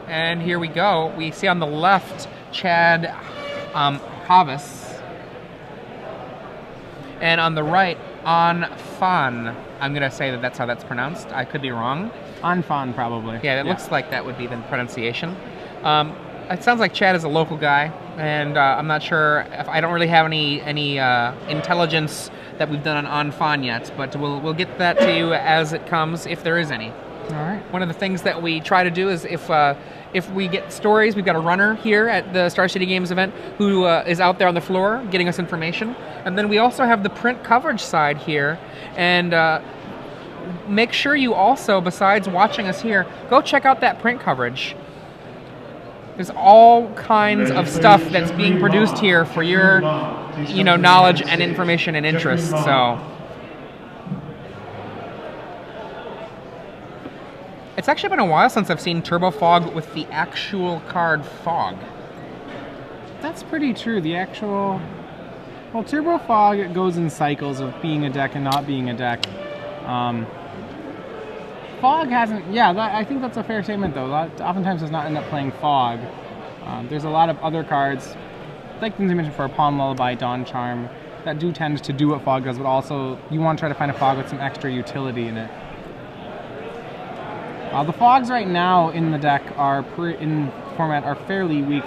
And here we go. We see on the left Chad Havas. And on the right, Phan. I'm going to say that that's how that's pronounced. I could be wrong. Phan, probably. Yeah, it looks like that would be the pronunciation. It sounds like Chad is a local guy, and I'm not sure if I don't really have any intelligence that we've done on Phan yet, but we'll get that to you as it comes, if there is any. All right. One of the things that we try to do is if we get stories, we've got a runner here at the Star City Games event who is out there on the floor getting us information, and then we also have the print coverage side here, and make sure you also, besides watching us here, go check out that print coverage. There's all kinds of stuff that's being produced here for your, knowledge and information and interest. So it's actually been a while since I've seen Turbo Fog with the actual card fog. That's pretty true. Well, Turbo Fog goes in cycles of being a deck and not being a deck. Fog hasn't, I think that's a fair statement though. Oftentimes does not end up playing Fog. There's a lot of other cards, like things I mentioned for Pawn Lullaby, Dawn Charm, that do tend to do what Fog does, but also you want to try to find a Fog with some extra utility in it. The Fogs right now in the deck in format are fairly weak.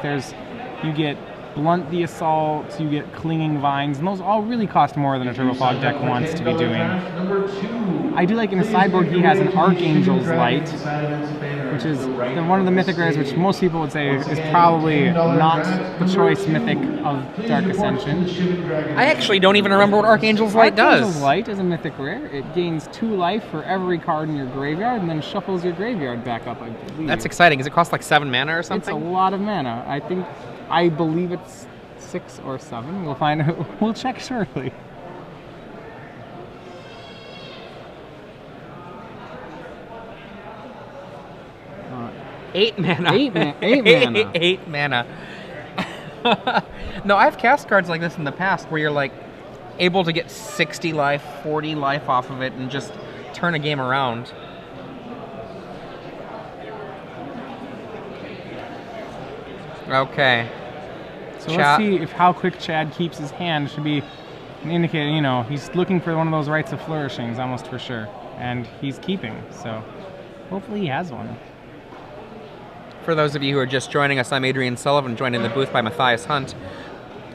You get Blunt the Assault, you get Clinging Vines, and those all really cost more than a Turbo Fog deck wants to be doing. I do like in the sideboard he has an Archangel's Light, which is one of the mythic rares which most people would say is probably not the choice mythic of Dark Ascension. I actually don't even remember what Archangel's Light does. Archangel's Light is a mythic rare. It gains 2 life for every card in your graveyard and then shuffles your graveyard back up, I believe. That's exciting. Does it cost like 7 mana or something? It's a lot of mana. I believe it's 6 or 7. We'll find out. We'll check shortly. Eight mana. 8 mana. 8 mana. No, I've cast cards like this in the past where you're like able to get 60 life, 40 life off of it and just turn a game around. Okay. So let's see if how quick Chad keeps his hand. Should be an indicator, he's looking for one of those Rites of Flourishings almost for sure. And he's keeping, so hopefully he has one. For those of you who are just joining us, I'm Adrian Sullivan, joined in the booth by Matthias Hunt.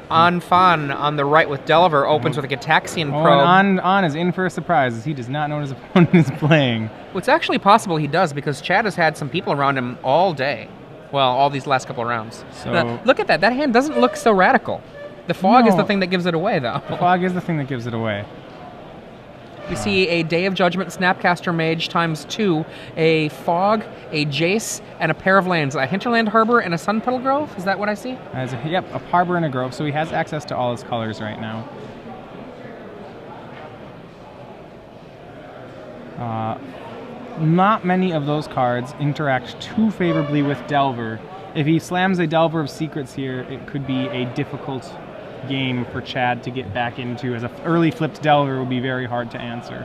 Phan on the right with Delver opens with a Gitaxian Probe. And On is in for a surprise as he does not know what his opponent is playing. Well, it's actually possible he does because Chad has had some people around him all day. Well, all these last couple of rounds. So now, look at that. That hand doesn't look so radical. The fog is the thing that gives it away, though. The fog is the thing that gives it away. We see a Day of Judgment Snapcaster Mage ×2, a Fog, a Jace, and a pair of lands. A Hinterland Harbor and a Sun Petal Grove? Is that what I see? Yep, a Harbor and a Grove, so he has access to all his colors right now. Not many of those cards interact too favorably with Delver. If he slams a Delver of Secrets here, it could be a difficult game for Chad to get back into, as an early flipped Delver would be very hard to answer.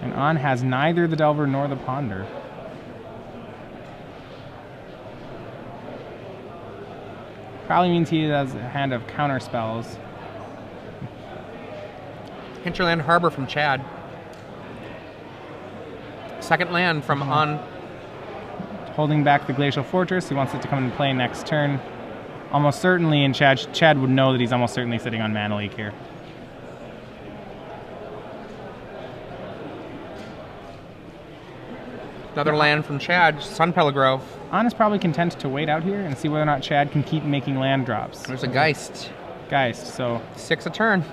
And On has neither the Delver nor the Ponder. Probably means he has a hand of counter spells. Hinterland Harbor from Chad. Second land from On. Holding back the Glacial Fortress. He wants it to come into play next turn. Almost certainly, and Chad would know that he's almost certainly sitting on Mana Leak here. Another land from Chad, Sun Petal Grove. On is probably content to wait out here and see whether or not Chad can keep making land drops. There's a Geist. So 6 a turn.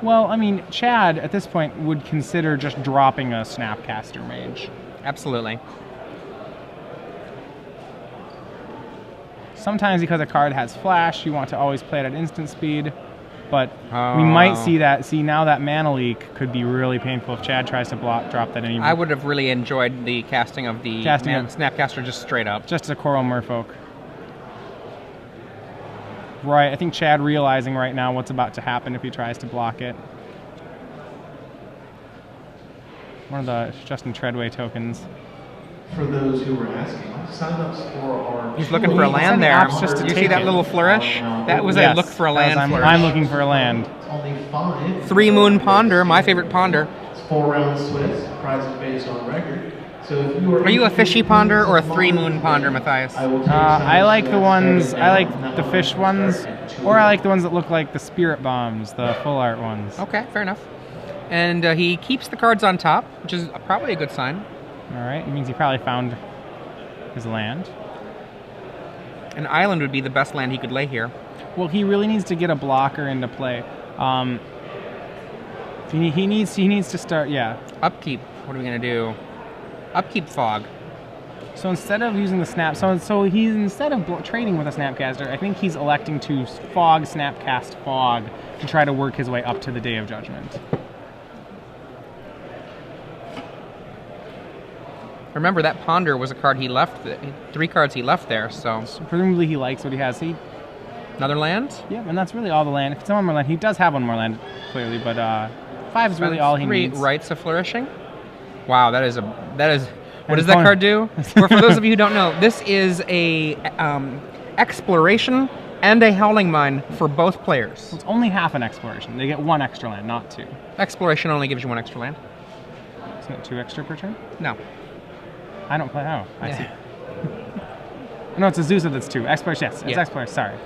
Well, I mean, Chad at this point would consider just dropping a Snapcaster Mage. Absolutely. Sometimes because a card has flash, you want to always play it at instant speed, but we might see now that Mana Leak could be really painful if Chad tries to drop that anymore. I would have really enjoyed the casting of the Snapcaster just straight up. Just a Coral Merfolk. Right, I think Chad realizing right now what's about to happen if he tries to block it. one of the Justin Treadway tokens. For those who were asking, sign-ups for our... He's looking for a land there. Just to You see take that it. little flourish? That was a look for a land flourish. I'm looking for a land. Only 5. 3 Moon Ponder, my favorite ponder. It's 4 rounds Swiss. Prize is based on record. So if you Are you a fishy ponder or a 3 Moon ponder, Matthias? I like the ones, I like the fish ones, or I like the ones that look like the spirit bombs, the full art ones. Okay, fair enough. And he keeps the cards on top, which is probably a good sign. All right, it means he probably found his land. An island would be the best land he could lay here. Well, he really needs to get a blocker into play. He needs to start, yeah. Upkeep. What are we going to do? Upkeep fog. So instead of using the snap, so he's instead of trading with a snapcaster, I think he's electing to fog, snapcast, fog, to try to work his way up to the Day of Judgment. Remember, that ponder was a card he left, 3 cards he left there, so... Presumably he likes what he has. Another land? Yeah, and that's really all the land. If it's one more land, he does have one more land, clearly, but 5 is really all he 3 needs. Rites of Flourishing? Wow, that is... What does that card do? Or for those of you who don't know, this is a exploration and a howling mine for both players. It's only half an exploration. They get 1 extra land, not 2. Exploration only gives you 1 extra land. Isn't it 2 extra per turn? No. I don't play. Oh, I see. No, it's Azusa that's 2. Exploration, yes. It's exploration. Sorry.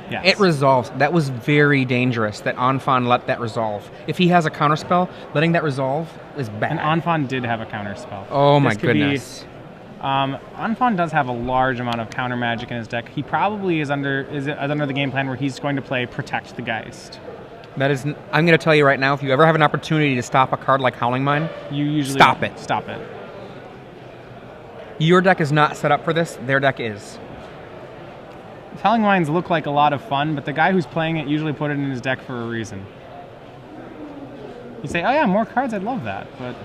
Yes. It resolves. That was very dangerous that Phan let that resolve. If he has a counterspell, letting that resolve is bad. And Phan did have a counterspell. Oh my goodness. Phan does have a large amount of counter magic in his deck. He probably is under the game plan where he's going to play Protect the Geist. That is. I'm going to tell you right now, if you ever have an opportunity to stop a card like Howling Mine, you usually stop it. Stop it. Your deck is not set up for this. Their deck is. Howling Mines look like a lot of fun, but the guy who's playing it usually put it in his deck for a reason. You say, oh yeah, more cards, I'd love that, but...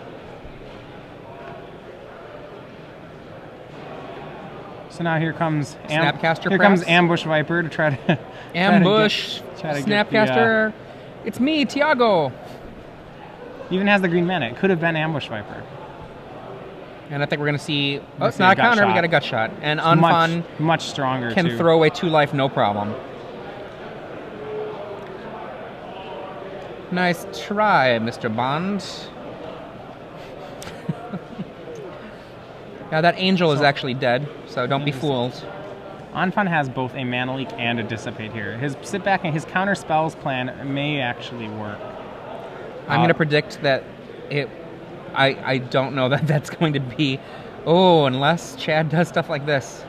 So now here comes... Snapcaster Here perhaps? comes Ambush Viper to try to... Ambush, try to Snapcaster, it's me, Tiago. Even has the green mana. It could have been Ambush Viper. And I think we're going to see... Oh, it's see not a a counter, gut we shot. got a gut shot. And It's Phan much stronger, can too. throw away 2 life, no problem. Nice try, Mr. Bond. Now that angel is actually dead, so don't be fooled. Phan has both a mana leak and a dissipate here. His sit back and his counter spells plan may actually work. I'm going to predict that it... I don't know that that's going to be... Oh, unless Chad does stuff like this.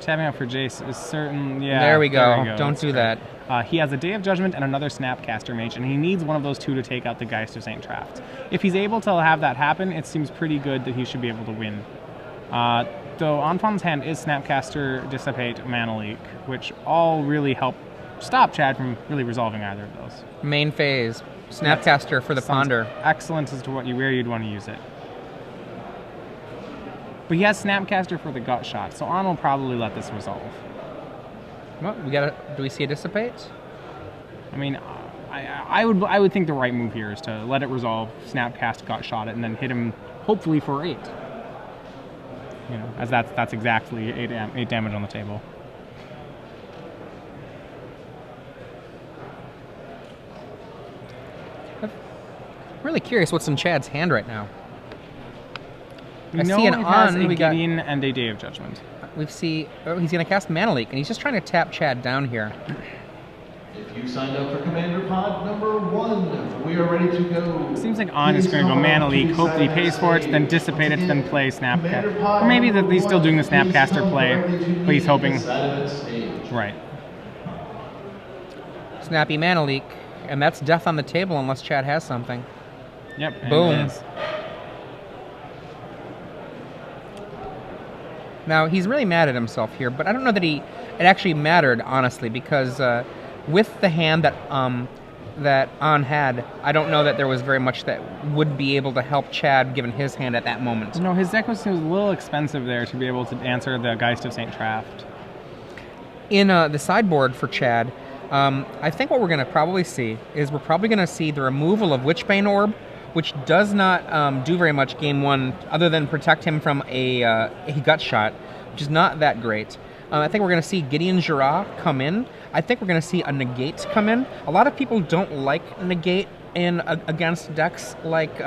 Tapping out for Jace is certain... Yeah, there we go. Don't That's do great. that. He has a Day of Judgment and another Snapcaster Mage, and he needs one of those 2 to take out the Geist of St. Traft. If he's able to have that happen, it seems pretty good that he should be able to win. Though on Phan's hand is Snapcaster, Dissipate, Mana Leak, which all really help stop Chad from really resolving either of those. Main phase. Snapcaster for the ponder. Excellent as to where you'd want to use it. But he has Snapcaster for the gut shot, so On will probably let this resolve. Well, do we see a dissipate? I mean, I would think the right move here is to let it resolve, Snapcast, gut shot it, and then hit him hopefully for 8. You know, as that's exactly 8 damage on the table. I'm really curious what's in Chad's hand right now. We I know see an it has on. a We got. Gideon and a Day of Judgment. We see. Oh, he's gonna cast Mana Leak, and he's just trying to tap Chad down here. If you signed up for Commander Pod number 1, we are ready to go. Seems like On is going to go Mana Leak, hope that he pays for it, then dissipate it, then play Snapcaster. Or maybe that he's still doing the Snapcaster play, but he's hoping. Right. Snappy Mana Leak, and that's death on the table unless Chad has something. Yep. and Boom. it is. Now he's really mad at himself here, but I don't know that it actually mattered honestly, because with the hand that On had, I don't know that there was very much that would be able to help Chad given his hand at that moment. No, his deck was a little expensive there to be able to answer the Geist of St. Traft. In the sideboard for Chad, I think what we're going to probably see is we're probably going to see the removal of Witchbane Orb which does not do very much game 1 other than protect him from a gut shot, which is not that great. I think we're going to see Gideon Jura come in. I think we're going to see a negate come in. A lot of people don't like negate against decks like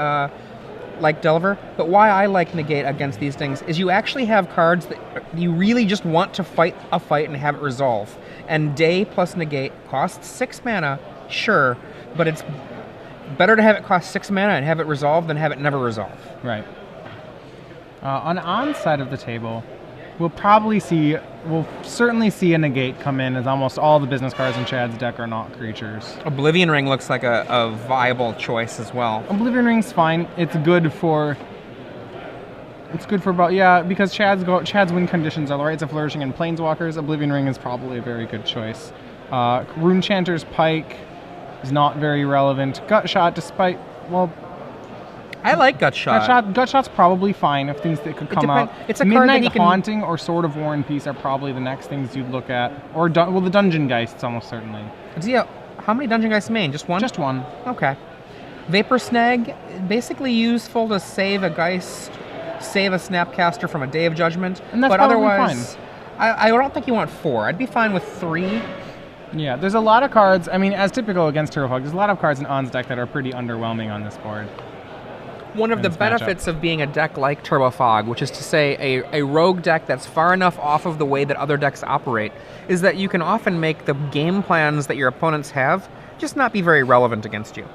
Delver, but why I like negate against these things is you actually have cards that you really just want to fight a fight and have it resolve. And Day plus negate costs 6 mana, sure, but it's better to have it cost 6 mana and have it resolve than have it never resolve. Right. On On's side of the table, we'll certainly see a negate come in, as almost all the business cards in Chad's deck are not creatures. Oblivion Ring looks like a viable choice as well. Oblivion Ring's fine. It's good for about, yeah, because Chad's win conditions are Rites of Flourishing and Planeswalkers. Oblivion Ring is probably a very good choice. Runechanter's Pike is not very relevant. Gut Shot, despite, well, I like Gut Shot. Gut Shot's probably fine if things that could come out. It's a card that he can... Haunting or Sword of War and Peace are probably the next things you'd look at. Or, the Dungeon Geists, almost certainly. How many Dungeon Geists main? Just one? Just one. Okay. Vapor Snag, basically useful to save a Geist, save a Snapcaster from a Day of Judgment. And that's but probably otherwise, fine. I don't think you want 4. I'd be fine with 3. Yeah, there's a lot of cards, I mean, as typical against Turbofog, there's a lot of cards in On's deck that are pretty underwhelming on this board. One of the benefits of being a deck like Turbofog, which is to say a rogue deck that's far enough off of the way that other decks operate, is that you can often make the game plans that your opponents have just not be very relevant against you.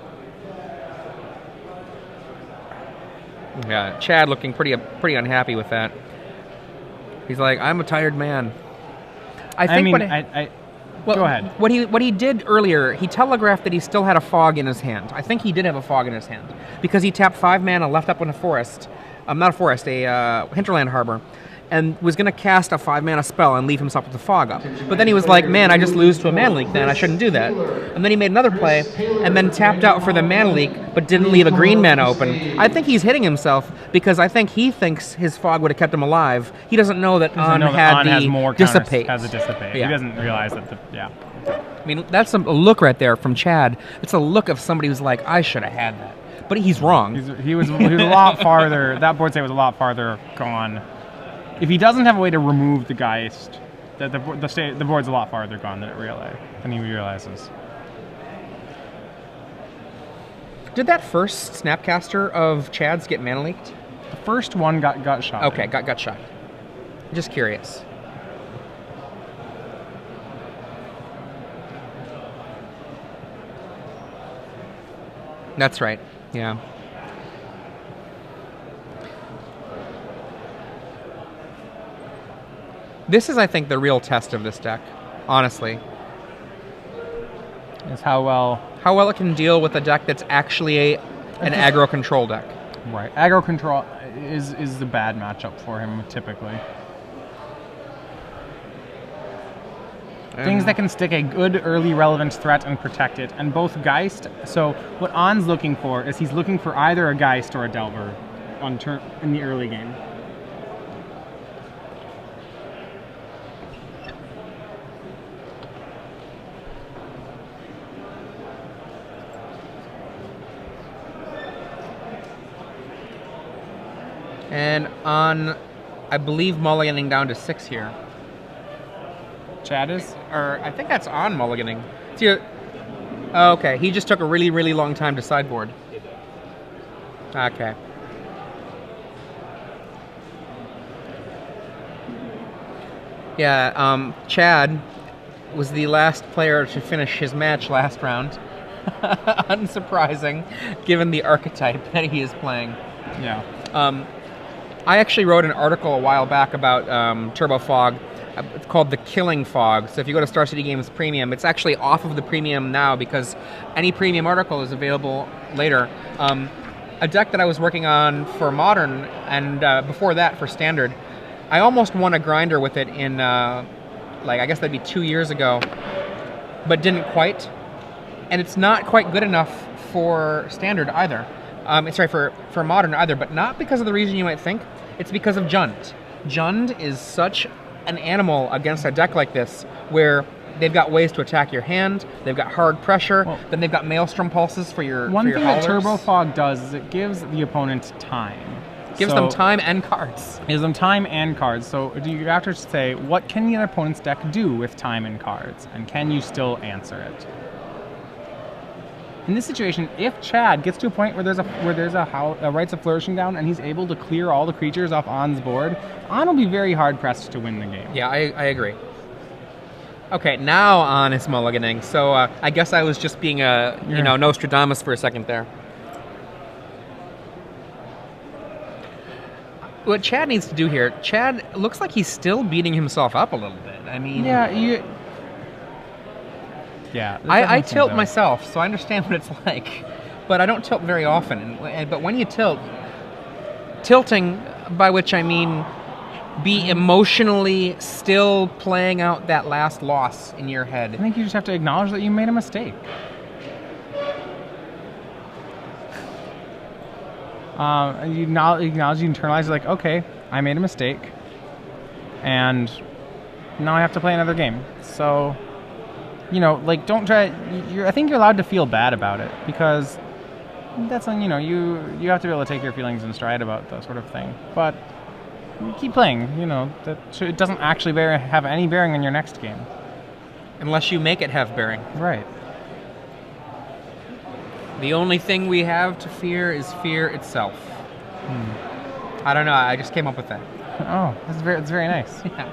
Yeah, Chad looking pretty unhappy with that. He's like, I'm a tired man. Go ahead. What he did earlier, he telegraphed that he still had a fog in his hand. I think he did have a fog in his hand because he tapped 5 mana, left up on a forest, a hinterland harbor, and was going to cast a 5 mana spell and leave himself with the fog up. But then he was like, man, I just lose to a mana leak then, I shouldn't do that. And then he made another play and then tapped out for the mana leak but didn't leave a green mana open. I think he's hitting himself because I think he thinks his fog would have kept him alive. He doesn't know that On has more dissipate. Has a dissipate. Yeah. He doesn't realize that I mean, that's a look right there from Chad. It's a look of somebody who's like, I should have had that. But he's wrong. He was a lot farther, that board state was a lot farther gone. If he doesn't have a way to remove the Geist, the board's a lot farther gone than he realizes. Did that first Snapcaster of Chad's get mana leaked? The first one got gut shot. Okay, got gut shot. Just curious. That's right, yeah. This is, I think, the real test of this deck, honestly. Is how well it can deal with a deck that's actually an aggro control deck. Right. Aggro control is the bad matchup for him, typically. Things that can stick a good early relevant threat and protect it, and both Geist. So what On's looking for is he's looking for either a Geist or a Delver in the early game. And on, I believe, mulliganing down to 6 here. Chad is? Or I think that's on mulliganing. Oh, okay, he just took a really, really long time to sideboard. Okay. Yeah, Chad was the last player to finish his match last round. Unsurprising, given the archetype that he is playing. Yeah. I actually wrote an article a while back about Turbo Fog. It's called The Killing Fog. So if you go to Star City Games Premium, it's actually off of the Premium now because any Premium article is available later. A deck that I was working on for Modern and before that for Standard, I almost won a grinder with it in, I guess that'd be 2 years ago, but didn't quite. And it's not quite good enough for Standard either. For Modern either, but not because of the reason you might think. It's because of Jund. Jund is such an animal against a deck like this, where they've got ways to attack your hand. They've got hard pressure. Well, then they've got maelstrom pulses for your One for your thing that haulers. Turbo Fog does is it gives the opponent time. Gives them time and cards. Gives them time and cards. So you have to say, what can the opponent's deck do with time and cards? And can you still answer it? In this situation, if Chad gets to a point where there's a Rites of Flourishing down and he's able to clear all the creatures off On's board, On will be very hard-pressed to win the game. Yeah, I agree. Okay, now On is mulliganing. So I guess I was just being Nostradamus for a second there. What Chad needs to do here, Chad looks like he's still beating himself up a little bit. I mean... Yeah. I tilt myself, so I understand what it's like. But I don't tilt very often. But when you tilt, tilting, by which I mean be emotionally still playing out that last loss in your head. I think you just have to acknowledge that you made a mistake. You acknowledge, you internalize, like, okay, I made a mistake, and now I have to play another game. So, don't try. I think you're allowed to feel bad about it, because that's on, you have to be able to take your feelings in stride about that sort of thing. But you keep playing. It doesn't actually have any bearing on your next game, unless you make it have bearing. Right. The only thing we have to fear is fear itself. I don't know. I just came up with that. Oh, it's very nice. Yeah.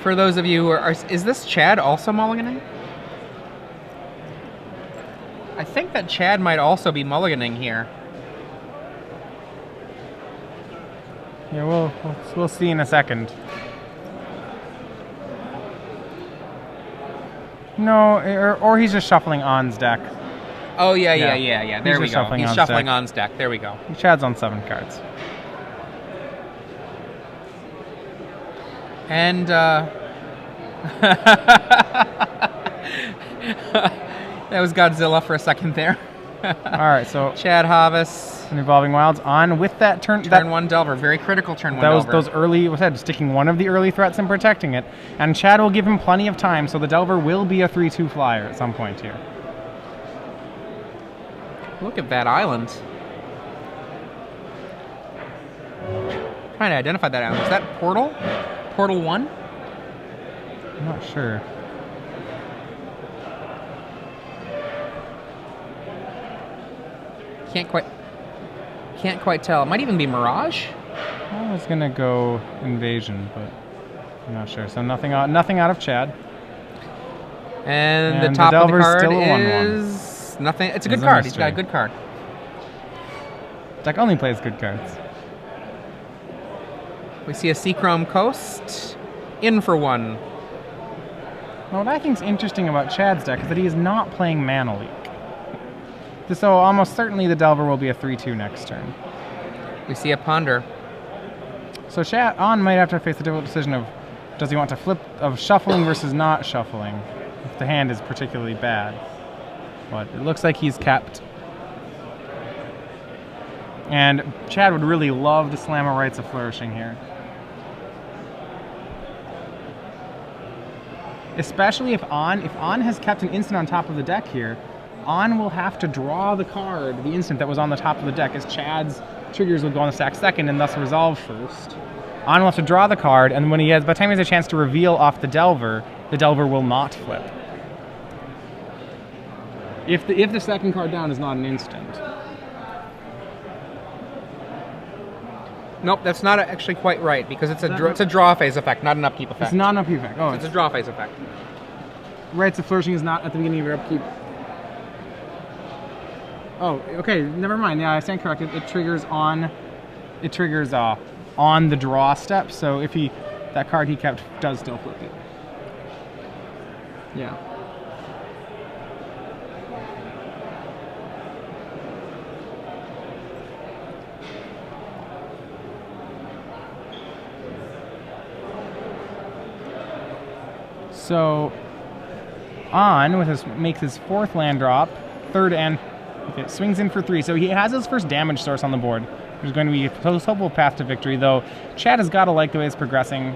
For those of you who is this Chad also mulliganing? I think that Chad might also be mulliganing here. Yeah, we'll see in a second. No, or he's just shuffling On's deck. Oh, yeah. There we go. He's shuffling On's deck. There we go. Chad's on 7 cards. And, that was Godzilla for a second there. Alright, so Chad Havas. And Evolving Wilds on with that turn. Turn 1 Delver. Very critical turn 1 Delver. Those early, sticking one of the early threats and protecting it. And Chad will give him plenty of time, so the Delver will be a 3/2 flyer at some point here. Look at that island. Trying to identify that island. Is that Portal? Portal 1? I'm not sure. Can't quite tell. It might even be Mirage. I was gonna go Invasion, but I'm not sure. So nothing out of Chad. And the top of the card still a 1/1. is nothing. It's a good card. He's got a good card. Deck only plays good cards. We see a Seachrome Coast in for 1. Well, what I think is interesting about Chad's deck is that he is not playing Mana Leak. So almost certainly the Delver will be a 3/2 next turn. We see a Ponder. So On might have to face the difficult decision of, does he want to flip of shuffling versus not shuffling, if the hand is particularly bad. But it looks like he's kept. And Chad would really love to slam a Rites of Flourishing here. Especially if On has kept an instant on top of the deck here, On will have to draw the card, the instant that was on the top of the deck, as Chad's triggers will go on the stack second and thus resolve first. On will have to draw the card, and by the time he has a chance to reveal off the Delver will not flip. If the second card down is not an instant. Nope, that's not actually quite right, because it's a draw phase effect, not an upkeep effect. It's not an upkeep effect. Oh, it's a draw phase effect. Rites of Flourishing is not at the beginning of your upkeep. Oh, okay, never mind. Yeah, I stand corrected. It triggers on the draw step, so if that card he kept does still flip it. Yeah. So On makes his 4th land drop, 3rd and It swings in for 3, so he has his first damage source on the board. There's going to be a hopeful path to victory, though Chad has got to like the way it's progressing.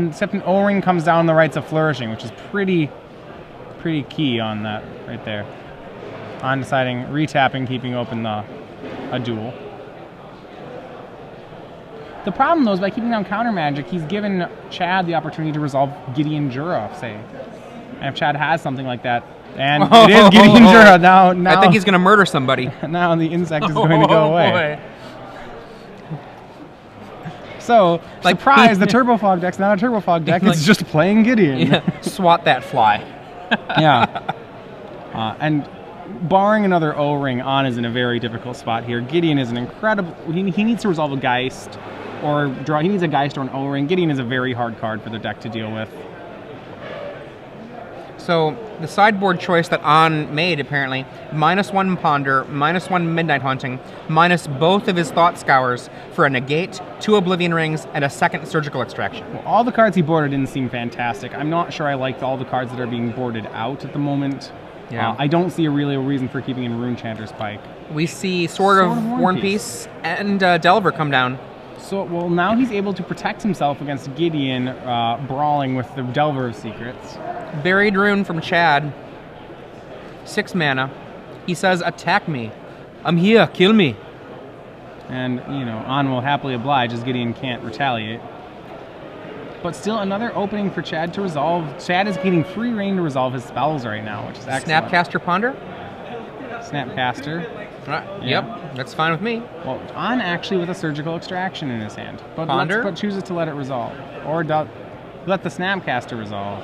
Except an O-ring comes down the rights of flourishing, which is pretty key on that right there. On deciding, retapping, keeping open a duel. The problem, though, is by keeping down counter magic, he's given Chad the opportunity to resolve Gideon Jura, say. And if Chad has something like that, and it is Gideon Jura now. I think he's going to murder somebody. Now the insect is going to go away. Boy. So, surprise, the Turbo Fog deck's not a Turbo Fog deck, it's just playing Gideon. Yeah, swat that fly. Yeah. And barring another O-ring, On is in a very difficult spot here. Gideon is an incredible... He needs to resolve a Geist, or draw... He needs a Geist or an O-ring. Gideon is a very hard card for the deck to deal with. So, the sideboard choice that On made, apparently, -1 Ponder, -1 Midnight Haunting, minus both of his Thought Scours for a Negate, 2 Oblivion Rings, and a second Surgical Extraction. Well, all the cards he boarded didn't seem fantastic. I'm not sure I liked all the cards that are being boarded out at the moment. Yeah. I don't see a real reason for keeping in Rune Chanter's Pike. We see Sword of War and Peace and Delver come down. So, well, now he's able to protect himself against Gideon brawling with the Delver of Secrets. Buried Rune from Chad. 6 mana. He says, attack me. I'm here, kill me. And, you know, On will happily oblige as Gideon can't retaliate. But still another opening for Chad to resolve. Chad is getting free reign to resolve his spells right now, which is excellent. Snapcaster Ponder? Snapcaster. Yep, that's fine with me. Well, On actually with a Surgical Extraction in his hand. But Ponder? but chooses to let it resolve. Or let the Snapcaster resolve.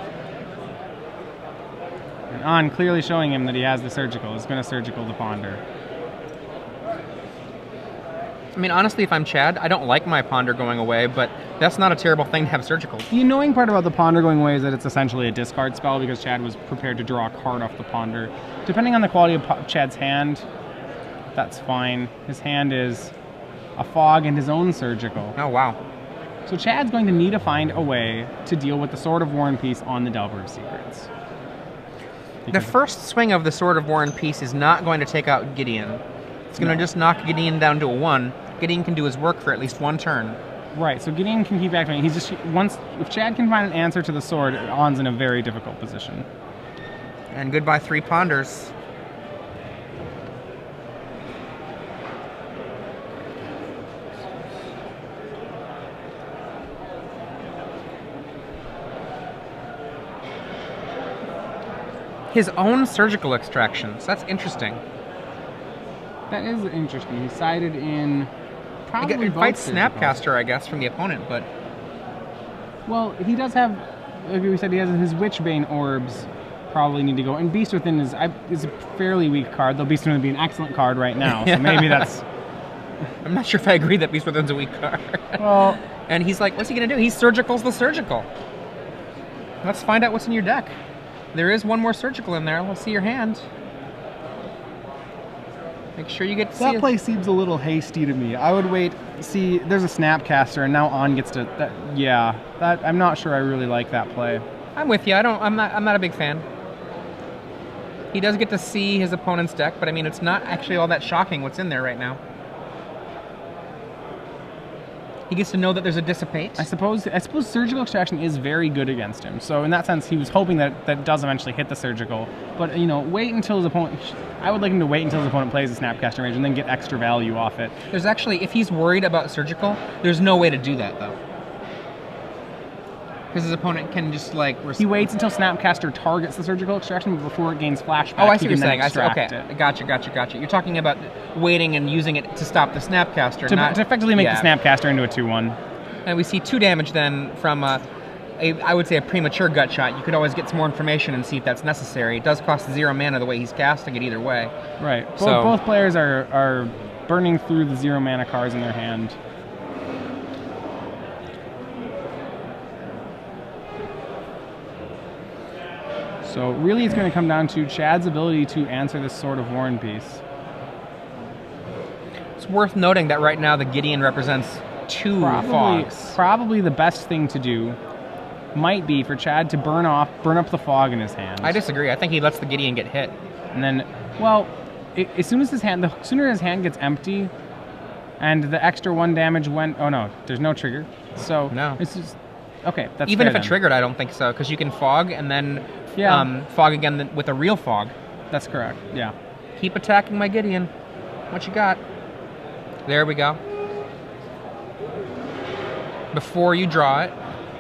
And On clearly showing him that he has the Surgical. Is going to Surgical the Ponder. I mean, honestly, if I'm Chad, I don't like my Ponder going away, but that's not a terrible thing to have Surgical. The annoying part about the Ponder going away is that it's essentially a discard spell because Chad was prepared to draw a card off the Ponder. Depending on the quality of Chad's hand, that's fine. His hand is a Fog and his own Surgical. Oh, wow. So Chad's going to need to find a way to deal with the Sword of War and Peace on the Delver of Secrets. The first swing of the Sword of War and Peace is not going to take out Gideon. It's going to just knock Gideon down to a 1. Gideon can do his work for at least 1 turn. Right, so Gideon can keep activating. He's just if Chad can find an answer to the sword, On's in a very difficult position. And goodbye 3 Ponders. His own Surgical Extractions. That's interesting. That is interesting. He sided in probably It fights Snapcaster, I guess, from the opponent, but... Well, he does have, like we said, he has his Witchbane Orbs probably need to go. And Beast Within is a fairly weak card, though Beast Within would be an excellent card right now, so maybe that's... I'm not sure if I agree that Beast Within's a weak card. Well... And he's like, what's he going to do? He Surgical's the Surgical. Let's find out what's in your deck. There is 1 more Surgical in there. Let's see your hand. Make sure you get to see that play seems a little hasty to me. I would wait. See, there's a Snapcaster, and now On gets to. I'm not sure I really like that play. I'm with you. I'm not a big fan. He does get to see his opponent's deck, but I mean, it's not actually all that shocking what's in there right now. He gets to know that there's a Dissipate. I suppose Surgical Extraction is very good against him. So in that sense, he was hoping that does eventually hit the Surgical. But, you know, wait until his opponent... I would like him to wait until his opponent plays the Snapcaster range and then get extra value off it. There's actually, if he's worried about Surgical, there's no way to do that, though. Because his opponent can just, like... He waits until Snapcaster targets the Surgical Extraction before it gains flashback. Oh, I see what you're saying. Okay. Gotcha. You're talking about waiting and using it to stop the Snapcaster, to effectively make the Snapcaster into a 2/1. And we see 2 damage then from, I would say, a premature Gut Shot. You could always get some more information and see if that's necessary. It does cost 0 mana the way he's casting it either way. Right. Both players are burning through the 0 mana cards in their hand. So really it's going to come down to Chad's ability to answer this Sword of War and Peace. It's worth noting that right now the Gideon represents 2 Fogs. Probably the best thing to do might be for Chad to burn up the Fog in his hand. I disagree. I think he lets the Gideon get hit. And then, well, as soon as the sooner his hand gets empty, and the extra 1 damage went. Oh no, there's no trigger. So No. This is okay. That's Even fair if it then. triggered, I don't think so, because you can fog and then Yeah. fog again with a real fog. That's correct. Yeah. Keep attacking my Gideon. What you got? There we go. Before you draw it,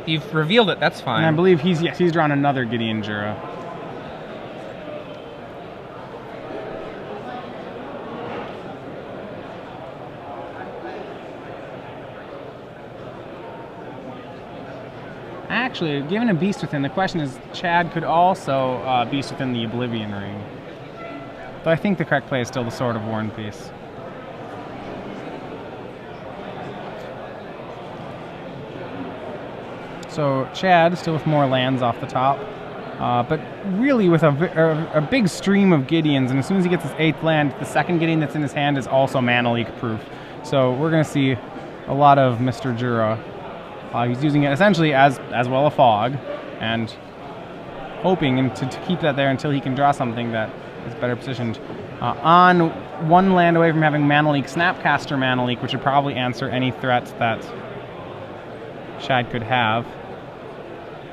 you've revealed it. That's fine. And I believe he's drawn another Gideon Jura. Actually, given a Beast Within, the question is Chad could also Beast Within the Oblivion Ring. Though I think the correct play is still the Sword of War and Peace. So Chad still with more lands off the top, but really with a big stream of Gideons, and as soon as he gets his 8th land, the second Gideon that's in his hand is also mana leak proof. So we're going to see a lot of Mr. Jura. He's using it essentially as well a fog, and hoping to keep that there until he can draw something that is better positioned. On 1 land away from having mana leak, Snapcaster mana leak, which would probably answer any threats that Chad could have.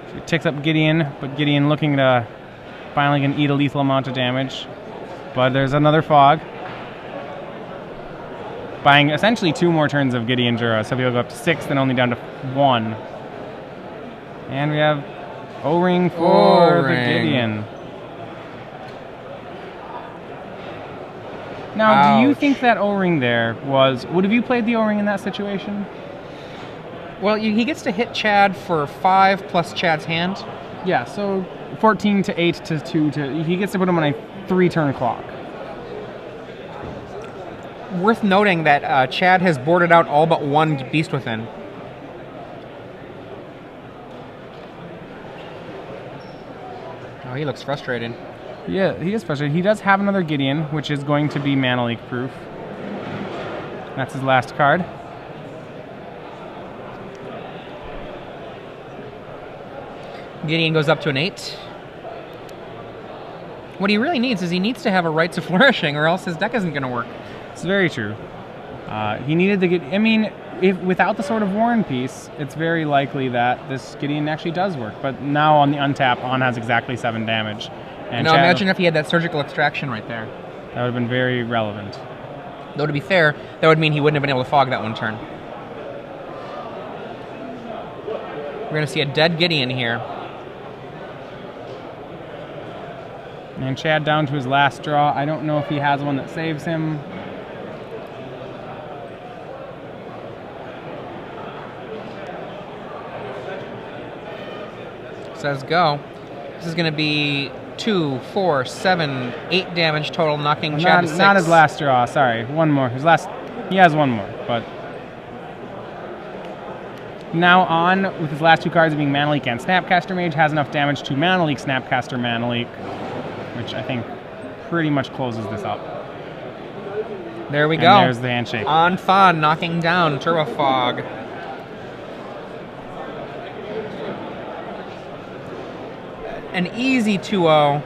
So he ticks up Gideon, but Gideon looking to finally can eat a lethal amount of damage. But there's another fog. Buying essentially 2 more turns of Gideon Jura, so he'll go up to 6, then only down to 1. And we have O-Ring for the Gideon. Now, do you think that O-Ring there would have you played the O-Ring in that situation? Well, he gets to hit Chad for 5 plus Chad's hand. Yeah, so 14 to 8 to 2 he gets to put him on a 3-turn clock. Worth noting that Chad has boarded out all but 1 Beast Within. Oh, he looks frustrated. Yeah, he is frustrated. He does have another Gideon, which is going to be mana leak proof. That's his last card. Gideon goes up to an 8. What he really needs is he needs to have a Rites of Flourishing, or else his deck isn't going to work. It's very true. He needed to get. I mean, if without the Sword of War and Peace, it's very likely that this Gideon actually does work. But now on the untap, On has exactly 7 damage. And now imagine if he had that Surgical Extraction right there. That would have been very relevant. Though to be fair, that would mean he wouldn't have been able to fog that 1 turn. We're going to see a dead Gideon here. And Chad down to his last draw. I don't know if he has one that saves him. Says go. This is going to be 2, 4, 7, 8 damage total, knocking Chad to 6. Not his last draw. Sorry, one more. He has one more, but now On with his last 2 cards being Mana Leak and Snapcaster Mage has enough damage to Mana Leak, Snapcaster, Mana Leak, which I think pretty much closes this up. There we and go. There's the handshake. On Phan knocking down Turbo Fog. An easy 2-0.